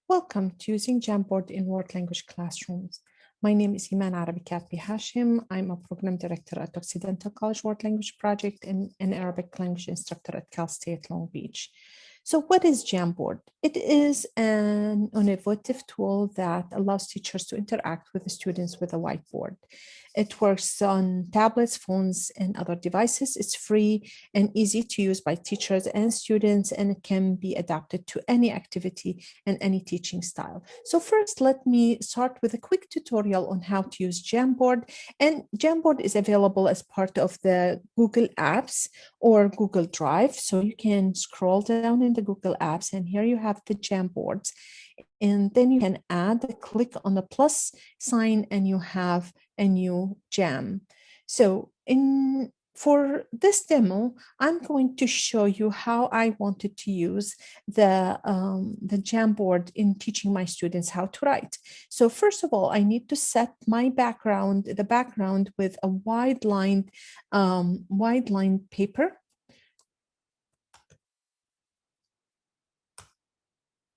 Welcome to using Jamboard in World Language Classrooms. My name is Iman Hashem. I'm a Program Director at Occidental College World Language Project and an Arabic language instructor at Cal State Long Beach. So what is Jamboard? It is an innovative tool that allows teachers to interact with the students with a whiteboard. It works on tablets, phones, and other devices. It's free and easy to use by teachers and students, and it can be adapted to any activity and any teaching style. So first, let me start with a quick tutorial on how to use Jamboard. And Jamboard is available as part of the Google Apps or Google Drive. So you can scroll down in the Google Apps, and here you have the Jamboards. And then you can click on the plus sign, and you have a new jam. So for this demo, I'm going to show you how I wanted to use the Jamboard in teaching my students how to write. So first of all, I need to set my background, the background with a wide line paper.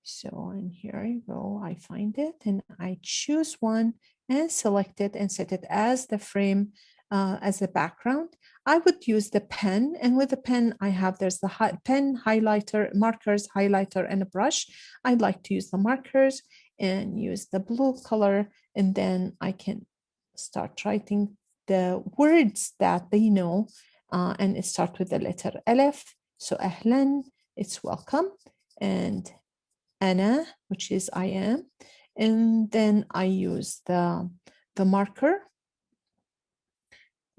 So, and here I go, I find it and I choose one and select it and set it as the frame, as the background. I would use the pen, and with the pen there's the pen, highlighter, markers, highlighter, and a brush. I'd like to use the markers and use the blue color, and then I can start writing the words that they know, and it starts with the letter Aleph. So ahlan, it's welcome, and Ana, which is I am, and then I use the marker,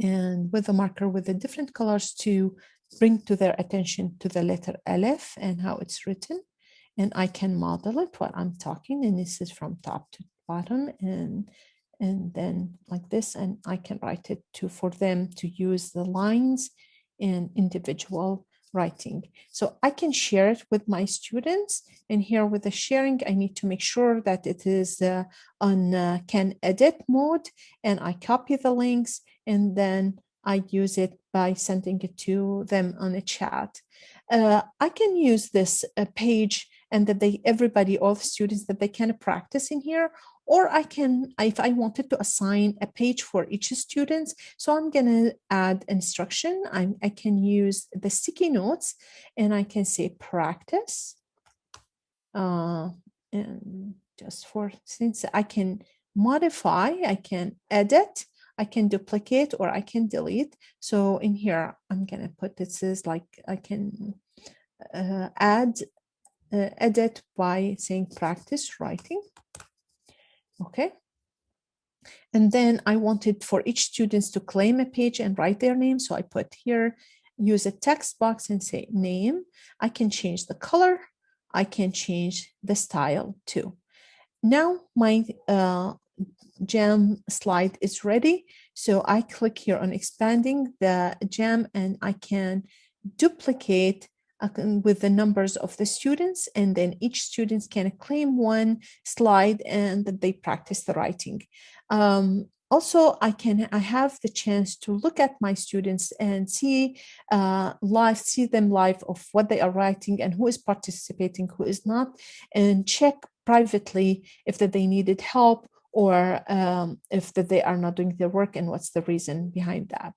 and with the marker with the different colors to bring to their attention to the letter Aleph and how it's written, and I can model it while I'm talking, and this is from top to bottom, and then like this, and I can write it for them to use the lines in individual writing. So I can share it with my students, and here with the sharing, I need to make sure that it is on can edit mode, and I copy the links, and then I use it by sending it to them on a chat. I can use this page, and that all the students, that they can practice in here, or I can, if I wanted to assign a page for each student, so I'm going to add instruction. I can use the sticky notes, and I can say practice. And just since I can modify, I can edit, I can duplicate, or I can delete. So in here, I'm going to put, this is like, I can edit by saying practice writing. Okay. And then I wanted for each student to claim a page and write their name. So I put here, use a text box and say name. I can change the color. I can change the style too. Now my jam slide is ready. So I click here on expanding the jam, and I can duplicate with the numbers of the students, and then each student can claim one slide, and that they practice the writing. Also, I have the chance to look at my students and see them live of what they are writing and who is participating, who is not, and check privately if that they needed help, or if that they are not doing their work, and what's the reason behind that.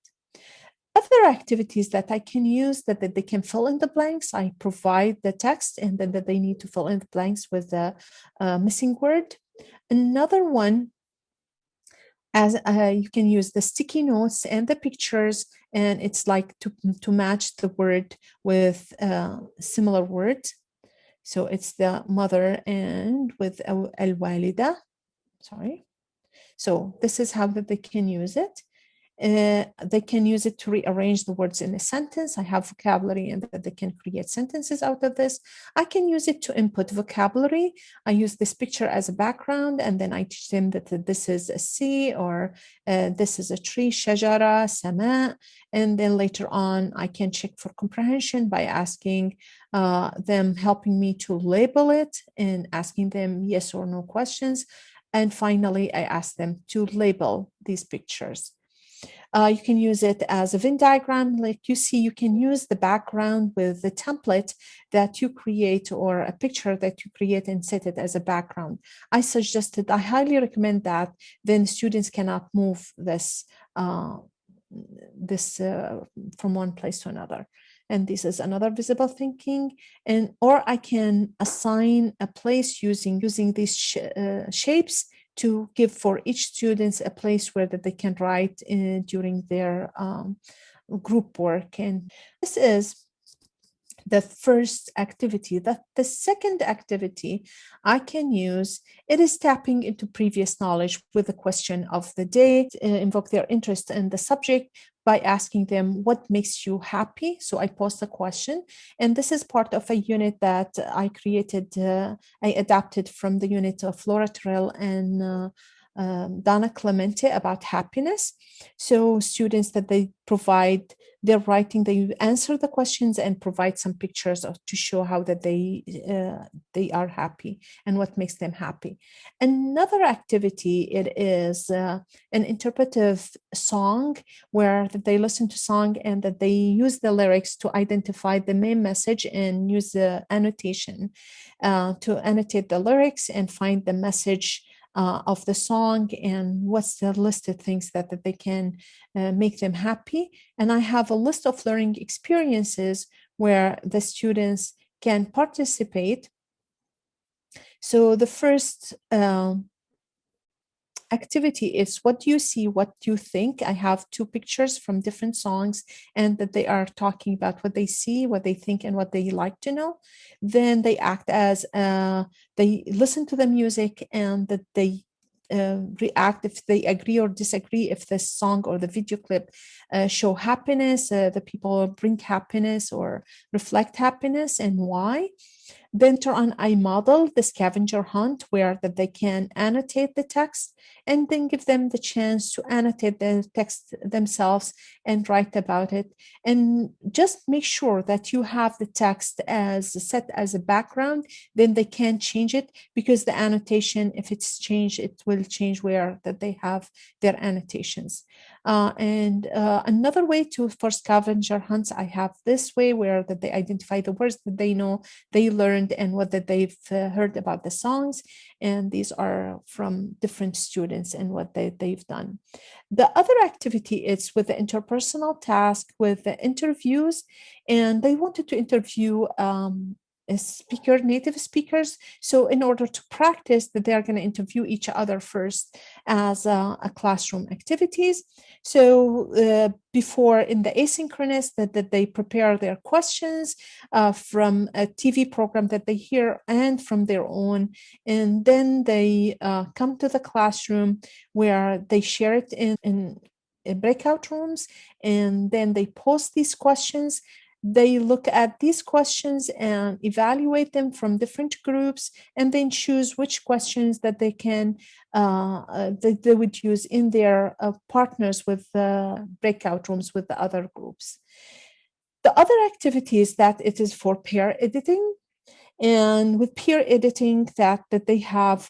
Other activities that I can use, that they can fill in the blanks, I provide the text, and then that they need to fill in the blanks with the missing word. Another one, as you can use the sticky notes and the pictures, and it's like to match the word with similar words. So it's the mother and with al-walida. Sorry. So this is how that they can use it. They can use it to rearrange the words in a sentence. I have vocabulary, and that they can create sentences out of this. I can use it to input vocabulary. I use this picture as a background, and then I teach them that this is a sea, or this is a tree, shajara, sama. And then later on, I can check for comprehension by asking them, helping me to label it, and asking them yes or no questions. And finally, I ask them to label these pictures. You can use it as a Venn diagram. Like you see, you can use the background with the template that you create or a picture that you create and set it as a background. I highly recommend that. Then students cannot move this from one place to another. And this is another visible thinking. And or I can assign a place using these shapes to give for each student a place where that they can write during their group work. And this is the first activity. That the second activity I can use, it is tapping into previous knowledge with the question of the day, invoke their interest in the subject by asking them what makes you happy. So I post a question, and this is part of a unit that I created. I adapted from the unit of Laura Terrell and Donna Clemente about happiness. So students that they provide their writing, they answer the questions and provide some pictures to show how that they are happy and what makes them happy. Another activity, it is an interpretive song where they listen to song and that they use the lyrics to identify the main message and use the annotation to annotate the lyrics and find the message of the song and what's the list of things that they can make them happy. And I have a list of learning experiences where the students can participate. So the first activity is what do you see, what do you think. I have two pictures from different songs and that they are talking about what they see, what they think, and what they like to know. Then they act as they listen to the music and that they react if they agree or disagree if the song or the video clip show happiness, the people bring happiness or reflect happiness, and why. Then turn on I model the scavenger hunt where that they can annotate the text and then give them the chance to annotate the text themselves and write about it. And just make sure that you have the text as set as a background, then they can change it because the annotation, if it's changed, it will change where that they have their annotations. Another way for scavenger hunts, I have this way where that they identify the words that they know, they learned, and what that they've heard about the songs. And these are from different students and what they've done. The other activity is with the interpersonal task with the interviews, and they wanted to interview native speakers. So in order to practice that, they're going to interview each other first as a classroom activities. So before in the asynchronous that they prepare their questions from a TV program that they hear and from their own. And then they come to the classroom where they share it in breakout rooms. And then they post these questions. They look at these questions and evaluate them from different groups and then choose which questions that they can they would use in their partners with the breakout rooms with the other groups. The other activity is that it is for peer editing, and with peer editing that they have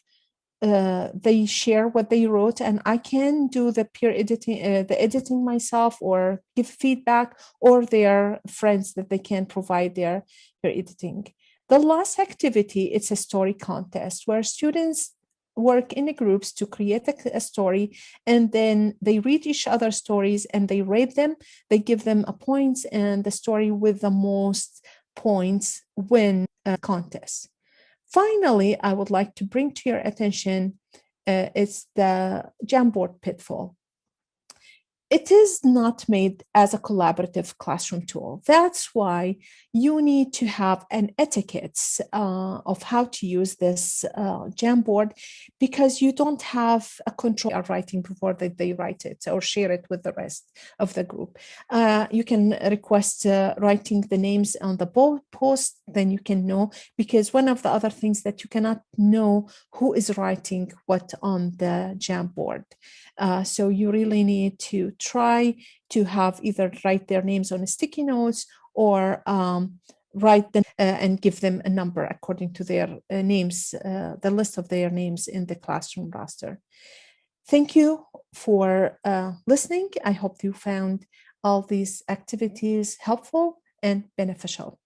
they share what they wrote, and I can do the peer editing, the editing myself, or give feedback, or their friends that they can provide their editing. The last activity, it's a story contest where students work in groups to create a story, and then they read each other's stories and they rate them. They give them a points, and the story with the most points win a contest. Finally, I would like to bring to your attention it's the Jamboard pitfall. It is not made as a collaborative classroom tool. That's why you need to have an etiquette of how to use this Jamboard, because you don't have a control of writing before they write it or share it with the rest of the group. You can request writing the names on the post, then you can know, because one of the other things that you cannot know who is writing what on the Jamboard. So you really need to try to have either write their names on sticky notes or write them and give them a number according to their names, the list of their names in the classroom roster. Thank you for listening. I hope you found all these activities helpful and beneficial.